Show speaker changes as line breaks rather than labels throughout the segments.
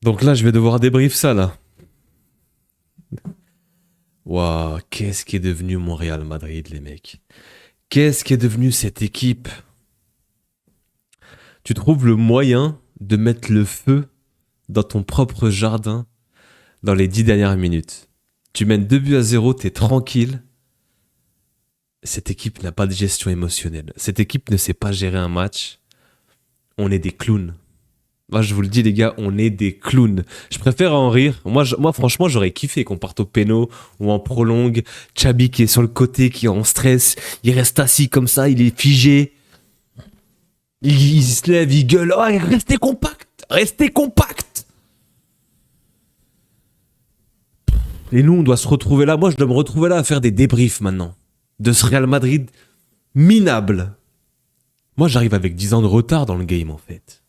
Donc là, je vais devoir débrief ça, là. Waouh, qu'est-ce qui est devenu mon Real Madrid, les mecs? Qu'est-ce qui est devenu cette équipe? Tu trouves le moyen de mettre le feu dans ton propre jardin dans les 10 dernières minutes. Tu mènes 2 buts à 0, t'es tranquille. Cette équipe n'a pas de gestion émotionnelle. Cette équipe ne sait pas gérer un match. On est des clowns. Moi, je vous le dis, les gars, on est des clowns. Je préfère en rire. Moi, franchement, j'aurais kiffé qu'on parte au péno ou en prolongue. Xabi qui est sur le côté, qui est en stress. Il reste assis comme ça, il est figé. Il se lève, il gueule. Oh, restez compact. Restez compact. Et nous, on doit se retrouver là. Moi, je dois me retrouver là à faire des débriefs maintenant. De ce Real Madrid minable. Moi, j'arrive avec 10 ans de retard dans le game, en fait.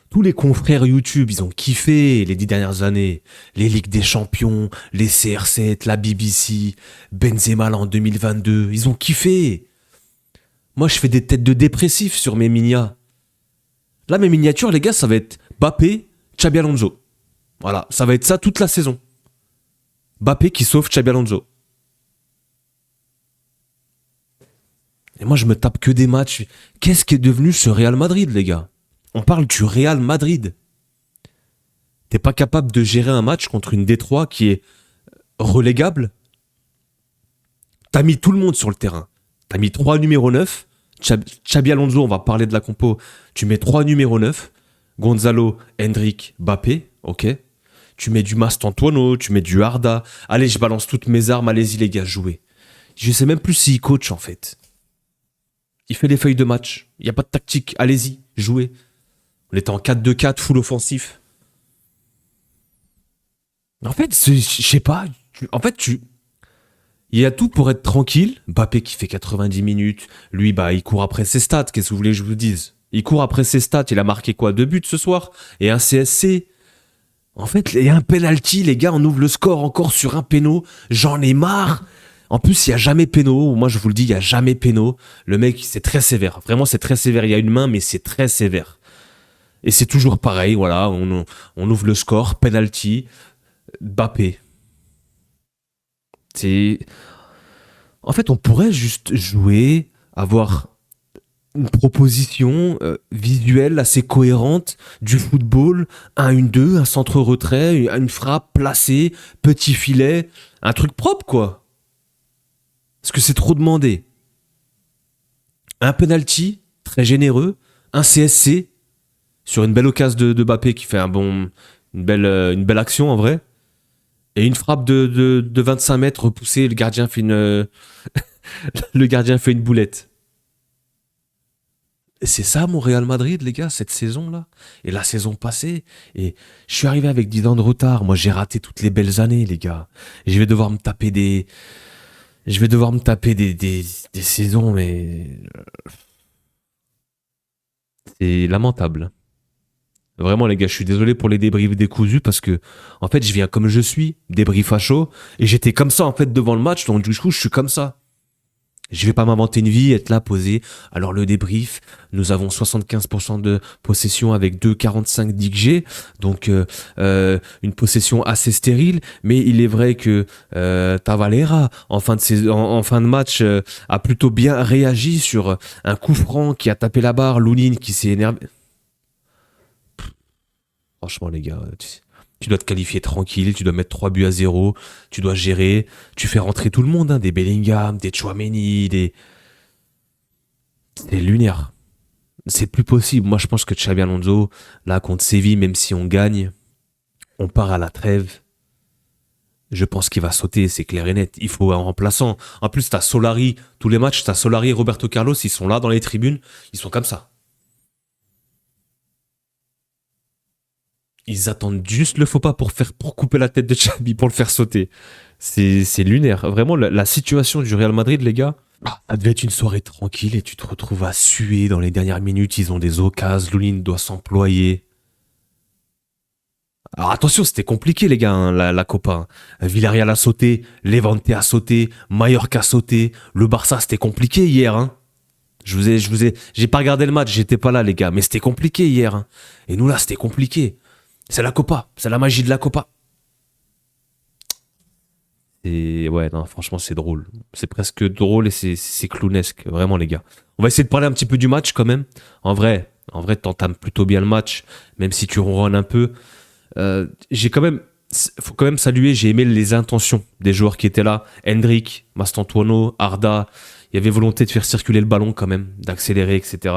Tous les confrères YouTube, ils ont kiffé les 10 dernières années. Les Ligues des Champions, les CR7, la BBC, Benzema là en 2022. Ils ont kiffé. Moi, je fais des têtes de dépressif sur mes minias. Là, mes miniatures, les gars, ça va être Mbappé, Xabi Alonso. Voilà, ça va être ça toute la saison. Mbappé qui sauve Xabi Alonso. Et moi, je me tape que des matchs. Qu'est-ce qui est devenu ce Real Madrid, les gars? On parle du Real Madrid. T'es pas capable de gérer un match contre une Détroit qui est relégable. T'as mis tout le monde sur le terrain. T'as mis 3 numéros 9. Xabi Alonso, on va parler de la compo. Tu mets 3 numéros 9. Gonzalo, Hendrick, Mbappé. Ok. Tu mets du Mastantuono, tu mets du Arda. Allez, je balance toutes mes armes. Allez-y, les gars, jouez. Je sais même plus s'il coach, en fait. Il fait les feuilles de match. Il n'y a pas de tactique. Allez-y, jouez. On était en 4-2-4, full offensif. En fait, je sais pas. Il y a tout pour être tranquille. Mbappé qui fait 90 minutes. Lui, il court après ses stats. Qu'est-ce que vous voulez que je vous dise? Il court après ses stats. Il a marqué quoi? 2 buts ce soir. Et un CSC. En fait, il y a un penalty, les gars. On ouvre le score encore sur un péno. J'en ai marre. En plus, il n'y a jamais péno. Moi, je vous le dis, il n'y a jamais péno. Le mec, c'est très sévère. Vraiment, c'est très sévère. Il y a une main, mais c'est très sévère. Et c'est toujours pareil, voilà, on ouvre le score, penalty, Mbappé. En fait, on pourrait juste jouer, avoir une proposition visuelle assez cohérente du football, un 1-2, un centre-retrait, une frappe placée, petit filet, un truc propre, quoi. Parce que c'est trop demandé. Un penalty, très généreux, un CSC, sur une belle occasion de Mbappé qui fait une belle action en vrai. Et une frappe de 25 mètres repoussée, le gardien fait une boulette. Et c'est ça mon Real Madrid, les gars, cette saison-là. Et la saison passée. Et je suis arrivé avec 10 ans de retard. Moi, j'ai raté toutes les belles années, les gars. Et je vais devoir me taper des saisons, mais c'est lamentable. Vraiment, les gars, je suis désolé pour les débriefs décousus parce que, en fait, je viens comme je suis, débrief à chaud, et j'étais comme ça, en fait, devant le match, donc du coup, je suis comme ça. Je vais pas m'inventer une vie, être là, posé. Alors, le débrief, nous avons 75% de possession avec 2,45 d'XG, donc une possession assez stérile, mais il est vrai que Tavalera, en fin de match, a plutôt bien réagi sur un coup franc qui a tapé la barre, Lounine qui s'est énervé. Franchement, les gars, tu dois te qualifier tranquille, tu dois mettre 3 buts à 0, tu dois gérer, tu fais rentrer tout le monde, hein, des Bellingham, des Tchouaméni, C'est lunaire. C'est plus possible. Moi, je pense que Xabi Alonso, là, contre Séville, même si on gagne, on part à la trêve. Je pense qu'il va sauter, c'est clair et net. Il faut un remplaçant. En plus, t'as Solari, tous les matchs, t'as Solari et Roberto Carlos, ils sont là dans les tribunes, ils sont comme ça. Ils attendent juste le faux pas pour couper la tête de Xabi, pour le faire sauter. C'est lunaire. Vraiment, la situation du Real Madrid, les gars, ça devait être une soirée tranquille et tu te retrouves à suer dans les dernières minutes. Ils ont des occasions, Loulin doit s'employer. Alors attention, c'était compliqué, les gars, hein, la Copa. Villarreal a sauté, Levante a sauté, Mallorca a sauté. Le Barça, c'était compliqué hier, hein. J'ai pas regardé le match, j'étais pas là, les gars, mais c'était compliqué hier, hein. Et nous, là, c'était compliqué. C'est la Copa, c'est la magie de la Copa. Et ouais, non, franchement, c'est drôle. C'est presque drôle et c'est clownesque, vraiment, les gars. On va essayer de parler un petit peu du match quand même. En vrai, t'entames plutôt bien le match, même si tu ronronnes un peu. J'ai quand même, faut quand même saluer, j'ai aimé les intentions des joueurs qui étaient là. Hendrik, Mastantuono, Arda. Il y avait volonté de faire circuler le ballon quand même, d'accélérer, etc.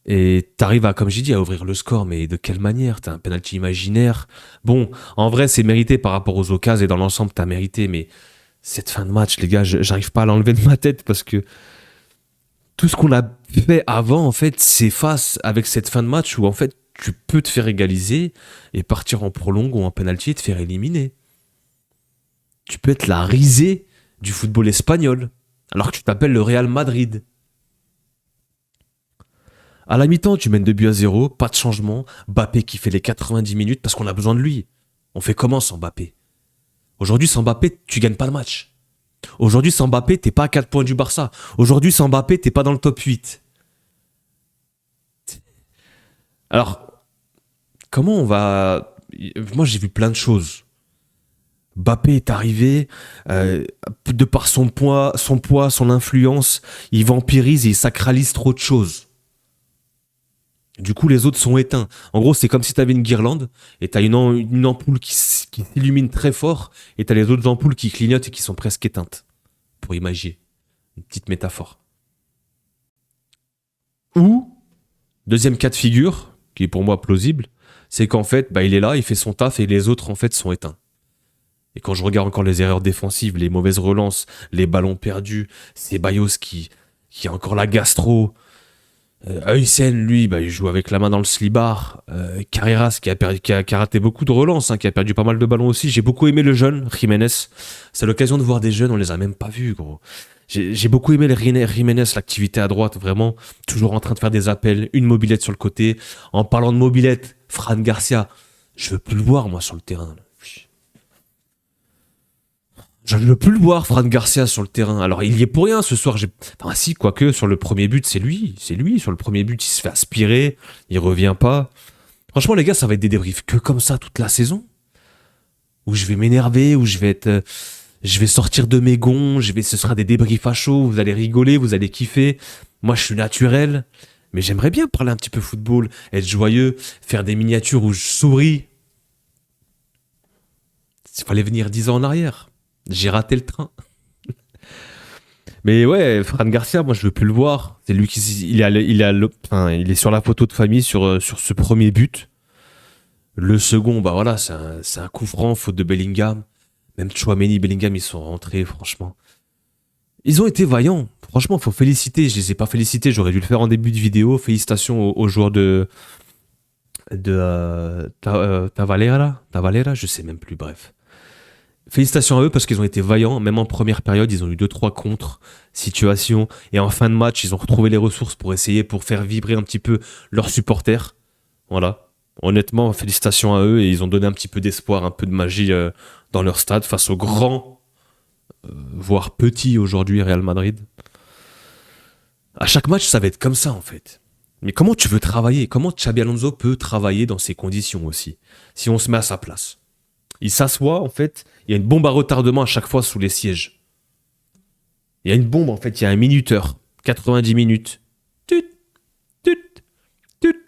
Et t'arrives à, comme j'ai dit, à ouvrir le score, mais de quelle manière? T'as un penalty imaginaire. Bon, en vrai, c'est mérité par rapport aux occasions et dans l'ensemble, t'as mérité, mais cette fin de match, les gars, j'arrive pas à l'enlever de ma tête parce que tout ce qu'on a fait avant, en fait, s'efface avec cette fin de match où, en fait, tu peux te faire égaliser et partir en prolongue ou en penalty et te faire éliminer. Tu peux être la risée du football espagnol, alors que tu t'appelles le Real Madrid. À la mi-temps, tu mènes 2-0, pas de changement. Mbappé qui fait les 90 minutes parce qu'on a besoin de lui. On fait comment sans Mbappé? Aujourd'hui, sans Mbappé, tu gagnes pas le match. Aujourd'hui, sans Mbappé, t'es pas à 4 points du Barça. Aujourd'hui, sans Mbappé, t'es pas dans le top 8. Alors, comment on va... Moi, j'ai vu plein de choses. Mbappé est arrivé, de par son poids, son influence, il vampirise et il sacralise trop de choses. Du coup, les autres sont éteints. En gros, c'est comme si tu avais une guirlande et tu as une ampoule qui s'illumine très fort et tu as les autres ampoules qui clignotent et qui sont presque éteintes. Pour imaginer. Une petite métaphore. Ou, deuxième cas de figure, qui est pour moi plausible, c'est qu'en fait, il est là, il fait son taf et les autres, en fait, sont éteints. Et quand je regarde encore les erreurs défensives, les mauvaises relances, les ballons perdus, Ceballos qui a encore la gastro, Huysen, lui, il joue avec la main dans le slibard. Carreras, qui a raté beaucoup de relances, qui a perdu pas mal de ballons aussi. J'ai beaucoup aimé le jeune, Jiménez. C'est l'occasion de voir des jeunes, on les a même pas vus, gros. J'ai beaucoup aimé le Jiménez, l'activité à droite, vraiment. Toujours en train de faire des appels, une mobilette sur le côté. En parlant de mobilette, Fran Garcia, je veux plus le voir, moi, sur le terrain. Je ne veux plus le voir, Fran Garcia, sur le terrain. Alors, il y est pour rien ce soir. Enfin, si, quoique, sur le premier but, c'est lui. C'est lui. Sur le premier but, il se fait aspirer. Il revient pas. Franchement, les gars, ça va être des débriefs que comme ça toute la saison. Où je vais m'énerver, où je vais sortir de mes gonds. Ce sera des débriefs à chaud. Vous allez rigoler, vous allez kiffer. Moi, je suis naturel. Mais j'aimerais bien parler un petit peu football, être joyeux, faire des miniatures où je souris. Il fallait venir 10 ans en arrière. J'ai raté le train. Mais ouais, Fran Garcia, moi je veux plus le voir. C'est lui il est sur la photo de famille sur ce premier but. Le second, voilà, c'est un coup franc, faute de Bellingham. Même Tchouaméni, Bellingham, ils sont rentrés, franchement. Ils ont été vaillants. Franchement, faut féliciter. Je les ai pas félicités, j'aurais dû le faire en début de vidéo. Félicitations aux joueurs de Tavalera, je sais même plus, bref. Félicitations à eux parce qu'ils ont été vaillants. Même en première période, ils ont eu 2-3 contre-situations. Et en fin de match, ils ont retrouvé les ressources pour faire vibrer un petit peu leurs supporters. Voilà. Honnêtement, félicitations à eux. Et ils ont donné un petit peu d'espoir, un peu de magie dans leur stade face au grand, voire petit aujourd'hui Real Madrid. À chaque match, ça va être comme ça en fait. Mais comment tu veux travailler? Comment Xabi Alonso peut travailler dans ces conditions aussi? Si on se met à sa place. Il s'assoit, en fait, il y a une bombe à retardement à chaque fois sous les sièges. Il y a une bombe, en fait, il y a un minuteur. 90 minutes. Tut, tut, tut.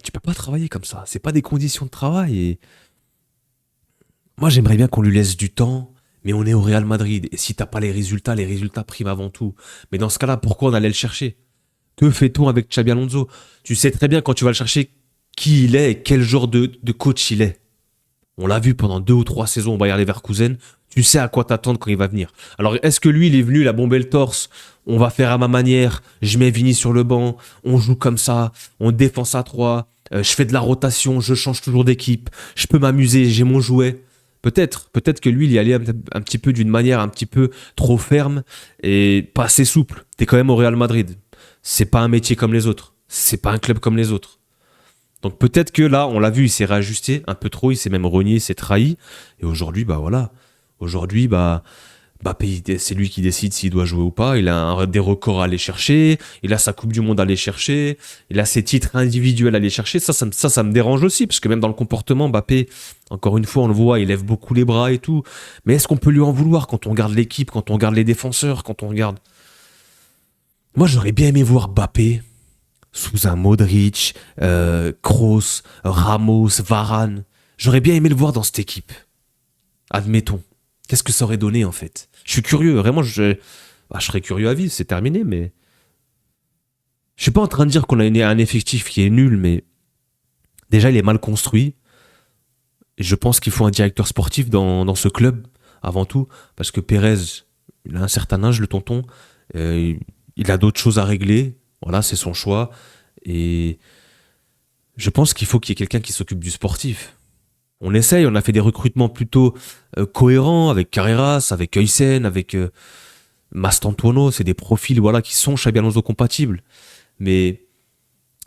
Tu peux pas travailler comme ça. C'est pas des conditions de travail. Et moi, j'aimerais bien qu'on lui laisse du temps, mais on est au Real Madrid. Et si t'as pas les résultats priment avant tout. Mais dans ce cas-là, pourquoi on allait le chercher? Que fait-on avec Xabi Alonso? Tu sais très bien quand tu vas le chercher qui il est et quel genre de coach il est. On l'a vu pendant 2 ou 3 saisons au Bayer Leverkusen. Tu sais à quoi t'attendre quand il va venir. Alors, est-ce que lui, il est venu, il a bombé le torse? On va faire à ma manière. Je mets Vini sur le banc. On joue comme ça. On défense à 3. Je fais de la rotation. Je change toujours d'équipe. Je peux m'amuser. J'ai mon jouet. Peut-être que lui, il y allait un petit peu d'une manière un petit peu trop ferme et pas assez souple. T'es quand même au Real Madrid. C'est pas un métier comme les autres. C'est pas un club comme les autres. Donc peut-être que là, on l'a vu, il s'est réajusté un peu trop, il s'est même renié, il s'est trahi. Et aujourd'hui, voilà. Aujourd'hui, Mbappé, c'est lui qui décide s'il doit jouer ou pas. Il a des records à aller chercher. Il a sa Coupe du Monde à aller chercher. Il a ses titres individuels à aller chercher. Ça me dérange aussi, parce que même dans le comportement, Mbappé, encore une fois, on le voit, il lève beaucoup les bras et tout. Mais est-ce qu'on peut lui en vouloir quand on regarde l'équipe, quand on regarde les défenseurs, quand on regarde... Moi, j'aurais bien aimé voir Mbappé sous un Modric, Kroos, Ramos, Varane. J'aurais bien aimé le voir dans cette équipe. Admettons. Qu'est-ce que ça aurait donné, en fait? Je suis curieux, vraiment, je serais curieux à vivre, c'est terminé, mais... Je suis pas en train de dire qu'on a un effectif qui est nul, mais... Déjà, il est mal construit. Et je pense qu'il faut un directeur sportif dans ce club, avant tout, parce que Pérez, il a un certain âge, le tonton, il a d'autres choses à régler, voilà, c'est son choix, et je pense qu'il faut qu'il y ait quelqu'un qui s'occupe du sportif. On essaye, on a fait des recrutements plutôt cohérents, avec Carreras, avec Heusen, avec Mastantuono, c'est des profils voilà, qui sont Xabi Alonso compatibles, mais...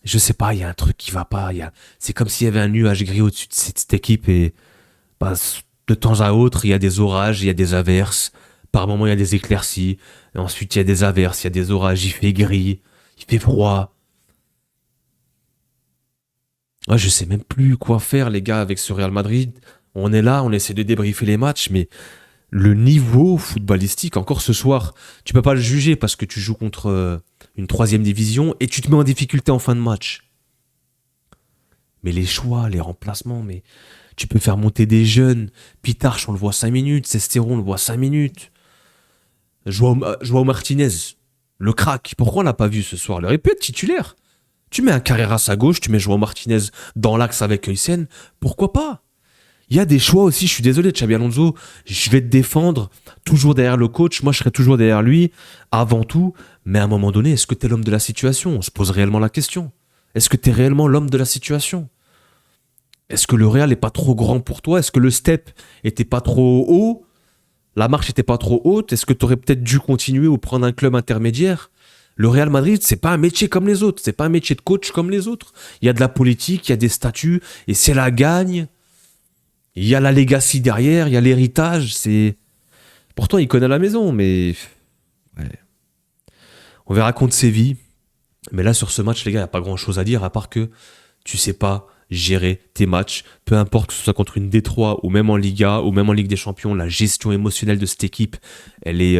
Je sais pas, il y a un truc qui va pas. C'est comme s'il y avait un nuage gris au-dessus de cette équipe et bah, de temps à autre, il y a des orages, il y a des averses. Par moments, il y a des éclaircies. Et ensuite, il y a des averses, il y a des orages, il fait gris, il fait froid. Ouais, je sais même plus quoi faire, les gars, avec ce Real Madrid. On est là, on essaie de débriefer les matchs, mais le niveau footballistique, encore ce soir, tu peux pas le juger parce que tu joues contre une troisième division et tu te mets en difficulté en fin de match. Mais les choix, les remplacements, mais tu peux faire monter des jeunes. Pitarch, on le voit 5 minutes. Sestero, on le voit 5 minutes. Joao Martinez, le crack. Pourquoi on l'a pas vu ce soir? Il aurait pu être titulaire. Tu mets un Carreras à gauche, tu mets Joao Martinez dans l'axe avec Heusen. Pourquoi pas? Il y a des choix aussi, je suis désolé, Xabi Alonso, je vais te défendre, toujours derrière le coach, moi je serai toujours derrière lui, avant tout, mais à un moment donné, est-ce que t'es l'homme de la situation? On se pose réellement la question. Est-ce que t'es réellement l'homme de la situation? Est-ce que le Real n'est pas trop grand pour toi? Est-ce que le step était pas trop haut? La marche était pas trop haute? Est-ce que tu aurais peut-être dû continuer ou prendre un club intermédiaire? Le Real Madrid, c'est pas un métier comme les autres, c'est pas un métier de coach comme les autres. Il y a de la politique, il y a des statuts, et c'est la gagne. Il y a la legacy derrière, il y a l'héritage, c'est... Pourtant, il connaît la maison, mais... Ouais. On verra contre Séville. Mais là, sur ce match, les gars, il n'y a pas grand-chose à dire, à part que tu sais pas gérer tes matchs. Peu importe que ce soit contre une D3, ou même en Liga, ou même en Ligue des Champions, la gestion émotionnelle de cette équipe, elle est...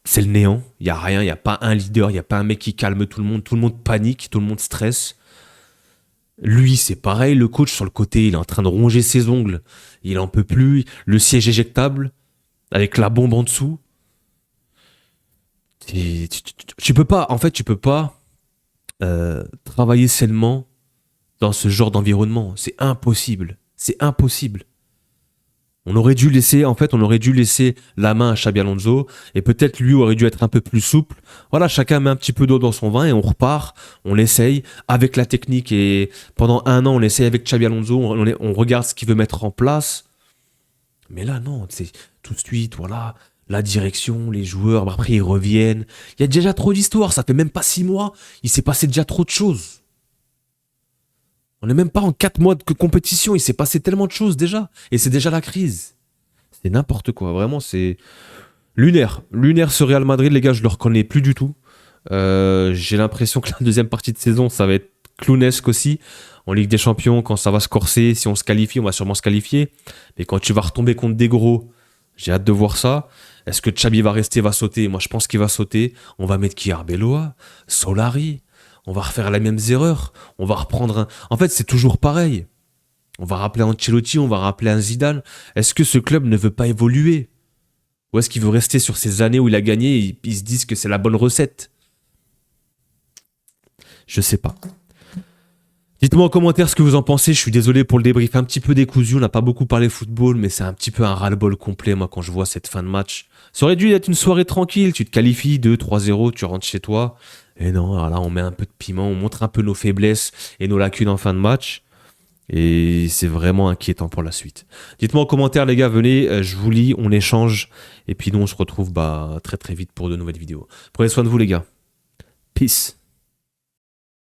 c'est le néant. Il n'y a rien, il n'y a pas un leader, il n'y a pas un mec qui calme tout le monde panique, tout le monde stresse. Lui, c'est pareil, le coach sur le côté, il est en train de ronger ses ongles, il en peut plus, le siège éjectable, avec la bombe en dessous. Tu peux pas, en fait, tu peux pas travailler sainement dans ce genre d'environnement. C'est impossible. C'est impossible. On aurait dû laisser la main à Xabi Alonso et peut-être lui aurait dû être un peu plus souple. Voilà, chacun met un petit peu d'eau dans son vin et on repart, on essaye avec la technique et pendant 1 an on essaye avec Xabi Alonso, on regarde ce qu'il veut mettre en place. Mais là non, c'est tout de suite, voilà, la direction, les joueurs, après ils reviennent. Il y a déjà trop d'histoires, ça fait même pas 6 mois, il s'est passé déjà trop de choses. On n'est même pas en 4 mois de compétition, il s'est passé tellement de choses déjà. Et c'est déjà la crise. C'est n'importe quoi, vraiment, c'est lunaire. Lunaire ce Real Madrid, les gars, je le reconnais plus du tout. J'ai l'impression que la deuxième partie de saison, ça va être clownesque aussi. En Ligue des Champions, quand ça va se corser, si on se qualifie, on va sûrement se qualifier. Mais quand tu vas retomber contre des gros, j'ai hâte de voir ça. Est-ce que Xabi va rester, va sauter? Moi, je pense qu'il va sauter. On va mettre qui? Arbeloa, Solari. On va refaire les mêmes erreurs. On va reprendre un... En fait, c'est toujours pareil. On va rappeler Ancelotti, on va rappeler un Zidane. Est-ce que ce club ne veut pas évoluer? Ou est-ce qu'il veut rester sur ces années où il a gagné et ils se disent que c'est la bonne recette? Je sais pas. Dites-moi en commentaire ce que vous en pensez. Je suis désolé pour le débrief un petit peu décousu. On n'a pas beaucoup parlé football, mais c'est un petit peu un ras-le-bol complet, moi, quand je vois cette fin de match. Ça aurait dû être une soirée tranquille. Tu te qualifies 2-3-0, tu rentres chez toi. Et non, alors là, on met un peu de piment, on montre un peu nos faiblesses et nos lacunes en fin de match. Et c'est vraiment inquiétant pour la suite. Dites-moi en commentaire, les gars, venez, je vous lis, on échange. Et puis nous, on se retrouve très très vite pour de nouvelles vidéos. Prenez soin de vous, les gars. Peace.